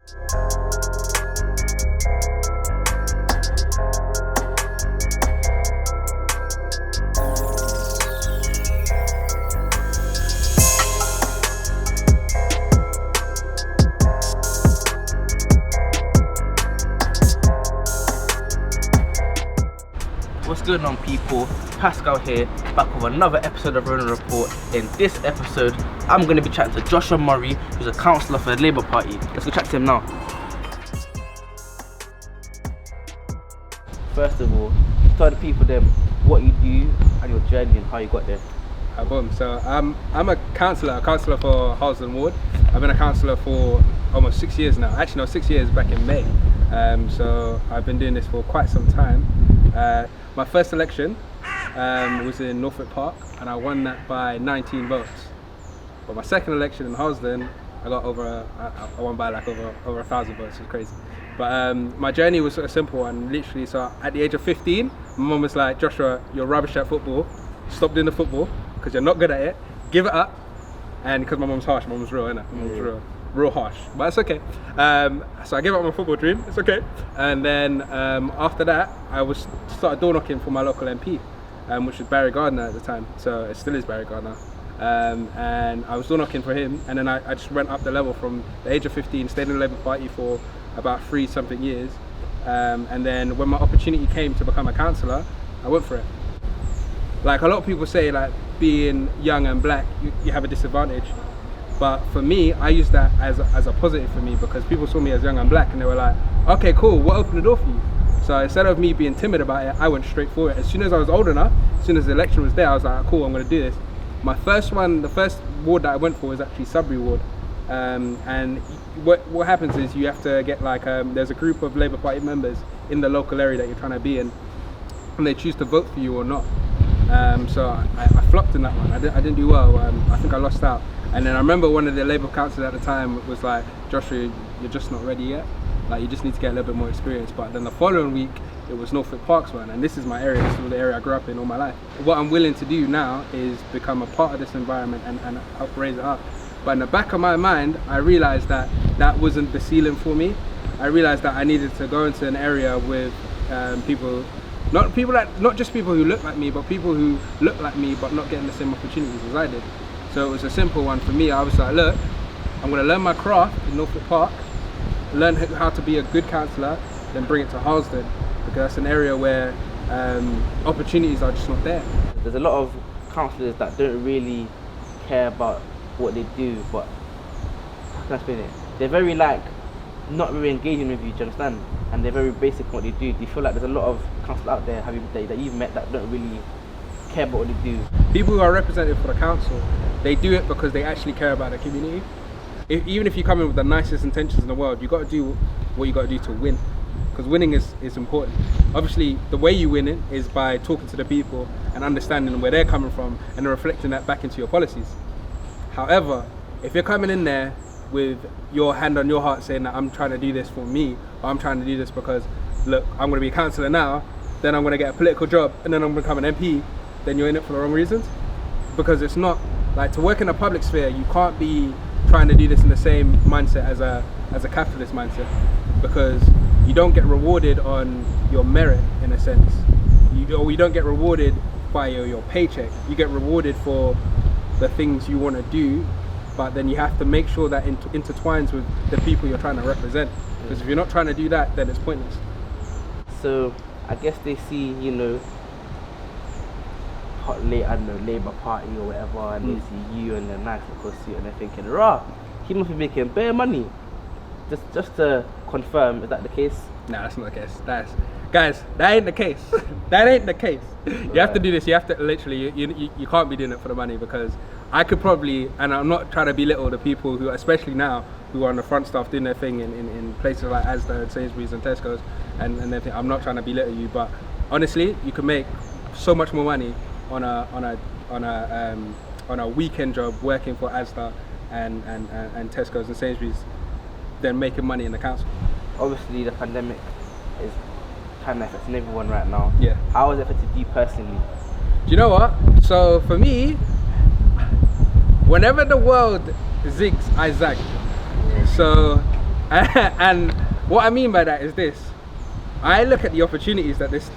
What's going on, people? Pascal here, back with another episode of Rona Report. In this episode, I'm going to be chatting to Joshua Murray, who's a councillor for the Labour Party. Let's go chat to him now. First of all, tell the people then what you do and your journey and how you got there. Boom. So I'm a councillor for Harlesden Ward. I've been a councillor for almost 6 years now. Actually, no, 6 years back in May. So I've been doing this for quite some time. My first election was in Norfolk Park, and I won that by 19 votes. But my second election in Harlesden, I got I won by like over 1,000 votes. It was crazy. But my journey was a simple one, literally. So at the age of 15, my mum was like, "Joshua, you're rubbish at football. Stop doing the football because you're not good at it. Give it up." And because my mum's harsh, my mum's real, innit? My mum's real harsh, but it's okay. So I gave up my football dream. It's okay. And then after that, I started door knocking for my local MP, which was Barry Gardner at the time. So it still is Barry Gardner. And I was door knocking for him, and then I just went up the level from the age of 15, stayed in the Labour Party for about 3-something years. And then when my opportunity came to become a councillor, I went for it. Like a lot of people say, like being young and black, you have a disadvantage. But for me, I used that as a positive for me, because people saw me as young and black and they were like, okay, cool, what opened the door for you? So instead of me being timid about it, I went straight for it. As soon as I was old enough, as soon as the election was there, I was like, cool, I'm gonna do this. My first one, the first ward that I went for was actually Sudbury Ward. And what happens is you have to get like, there's a group of Labour Party members in the local area that you're trying to be in, and they choose to vote for you or not. So I flopped in that one. I didn't do well. I think I lost out. And then I remember one of the Labour councillors at the time was like, "Joshua, you're just not ready yet. Like, you just need to get a little bit more experience." But then the following week, it was Norfolk Park's one, and this is my area. This is the area I grew up in all my life. What I'm willing to do now is become a part of this environment and help raise it up. But in the back of my mind, I realised that wasn't the ceiling for me. I realised that I needed to go into an area with people. Not just people who look like me, but people who look like me but not getting the same opportunities as I did. So it was a simple one for me. I was like, look, I'm going to learn my craft in Norfolk Park, learn how to be a good councillor, then bring it to Harlesden, because that's an area where opportunities are just not there. There's a lot of councillors that don't really care about what they do, but how can I explain it? They're very not very engaging with you, do you understand? And they're very basic in what they do. Do you feel like there's a lot of councillors out there that you've met that don't really care about what they do? People who are represented for the council, they do it because they actually care about the community. Even if you come in with the nicest intentions in the world, you got to do what you got to do to win, because winning is important. Obviously, the way you win it is by talking to the people and understanding where they're coming from and reflecting that back into your policies. However, if you're coming in there with your hand on your heart saying that I'm trying to do this for me, or I'm trying to do this because, look, I'm going to be a councillor now, then I'm going to get a political job, and then I'm going to become an MP, then you're in it for the wrong reasons. Because it's not, like, to work in a public sphere, you can't be trying to do this in the same mindset as a capitalist mindset, because you don't get rewarded on your merit, in a sense. You don't get rewarded by your paycheck. You get rewarded for the things you want to do, but then you have to make sure that intertwines with the people you're trying to represent. Because if you're not trying to do that, then it's pointless. So I guess they see, Labour Party or whatever, and they see you in a nice little suit, and they're thinking, "Rah, he must be making bare money." Just to confirm, is that the case? Nah, that's not the case. Guys, that ain't the case. That ain't the case. You have to do this. You have to literally. You can't be doing it for the money, because I could probably, and I'm not trying to belittle the people who, especially now, who are on the front staff doing their thing in places like Asda and Sainsbury's and Tesco's, and everything. I'm not trying to belittle you, but honestly, you can make so much more money on a weekend job working for Asda and Tesco's and Sainsbury's than making money in the council. Obviously, the pandemic is kind of affecting everyone right now. Yeah. How has it affected you personally? Do you know what? So for me, whenever the world zigs, I zag. So And what I mean by that is this. I look at the opportunities that this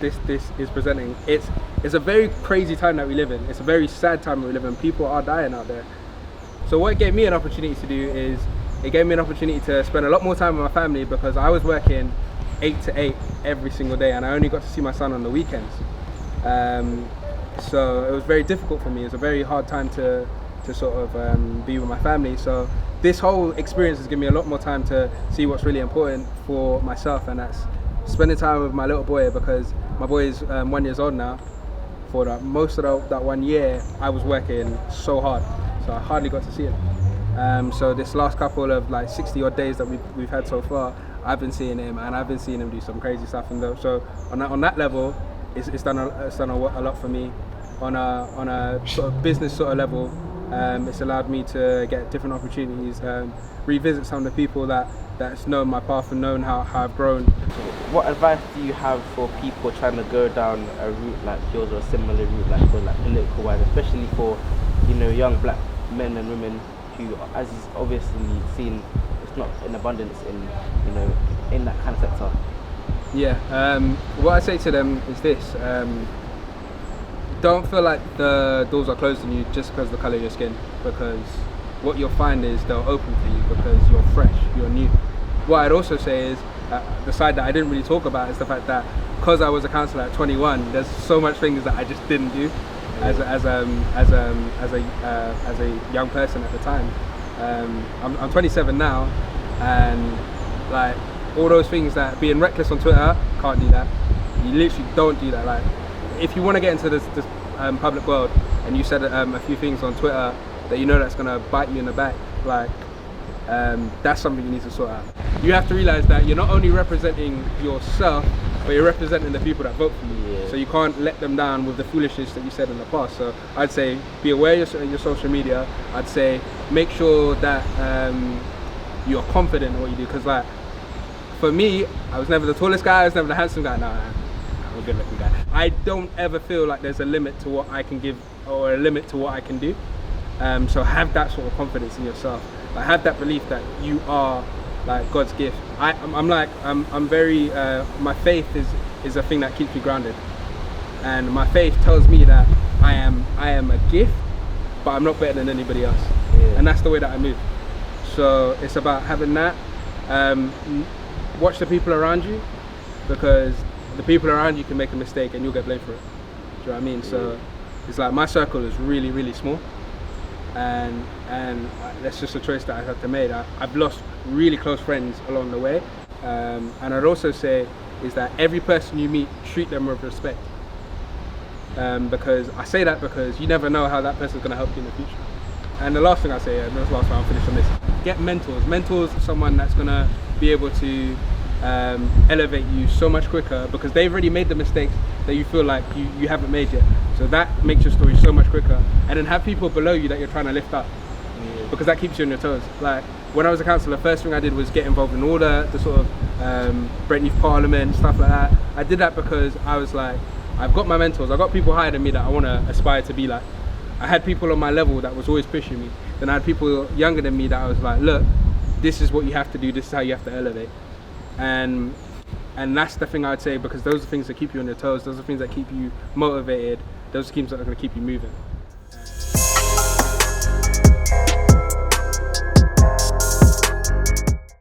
is presenting. It's a very crazy time that we live in. It's a very sad time that we live in. People are dying out there. So what it gave me an opportunity to do is, it gave me an opportunity to spend a lot more time with my family, because I was working 8 to 8 every single day, and I only got to see my son on the weekends. So it was very difficult for me. It was a very hard time to sort of be with my family. So this whole experience has given me a lot more time to see what's really important for myself, and that's spending time with my little boy, because my boy is 1 year old now. For most of that 1 year, I was working so hard, so I hardly got to see him. So this last couple of like 60 odd days that we've had so far, I've been seeing him, and I've been seeing him do some crazy stuff. And so on that level, it's done a lot for me. On a sort of business sort of level, it's allowed me to get different opportunities, revisit some of the people that's known my path and known how I've grown. What advice do you have for people trying to go down a route like yours, or a similar route like yours, like political wise, especially for, you know, young black men and women who, as is obviously seen, it's not in abundance in, you know, in that kind of sector? Yeah, what I say to them is this: don't feel like the doors are closed on you just because of the colour of your skin, because what you'll find is they'll open for you because you're fresh, you're new. What I'd also say is, the side that I didn't really talk about is the fact that because I was a councillor at 21, there's so much things that I just didn't do as a young person at the time. I'm 27 now, and like all those things, that being reckless on Twitter, can't do that. You literally don't do that. Like, if you want to get into this public world and you said a few things on Twitter that you know that's gonna bite you in the back, like that's something you need to sort out. You have to realize that you're not only representing yourself, but you're representing the people that vote for you. Yeah. So you can't let them down with the foolishness that you said in the past. So I'd say be aware of your social media. I'd say make sure that you're confident in what you do, because like for me, I was never the tallest guy, I was never the handsome guy. No, I'm a good looking guy. I don't ever feel like there's a limit to what I can give or a limit to what I can do. So have that sort of confidence in yourself. Like, have that belief that you are like God's gift. I'm very my faith is a thing that keeps me grounded, and my faith tells me that I am a gift, but I'm not better than anybody else. Yeah. And that's the way that I move. So it's about having that. Watch the people around you, because the people around you can make a mistake and you'll get blamed for it. Do you know what I mean? So it's like my circle is really, really small, and that's just a choice that I had to make. I've lost really close friends along the way, and I'd also say is that every person you meet, treat them with respect, because I say that because you never know how that person's going to help you in the future. And the last thing I say, and that's the last time I'll finish on this, get mentors are someone that's going to be able to elevate you so much quicker, because they've already made the mistakes that you feel like you haven't made yet. So that makes your story so much quicker. And then have people below you that you're trying to lift up, because that keeps you on your toes. Like when I was a councillor, the first thing I did was get involved in all the sort of Brent Youth Parliament, stuff like that. I did that because I was like, I've got my mentors, I've got people higher than me that I want to aspire to be like. I had people on my level that was always pushing me. Then I had people younger than me that I was like, look, this is what you have to do, this is how you have to elevate. And that's the thing I'd say, because those are things that keep you on your toes, those are things that keep you motivated, those are things that are going to keep you moving.